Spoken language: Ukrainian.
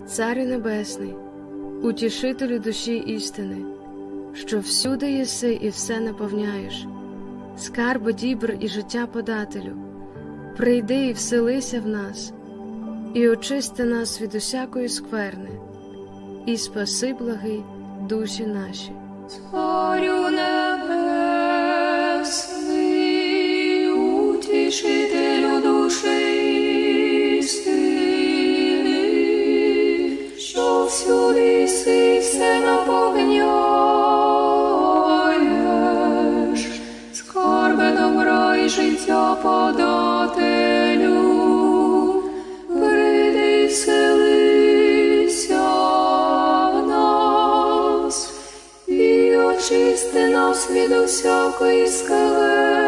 Царю Небесний, утішителю душі істини, що всюди єси і все наповняєш, скарби дібр і життя подателю, прийди і вселися в нас, і очисти нас від усякої скверни, і спаси, благий, душі наші. Царю Небесний, утішителю душі істини, що всюди єси, все наповняєш, скарби добра і життя подателю, прийди і вселися в нас, і очисти нас від усякої скверни,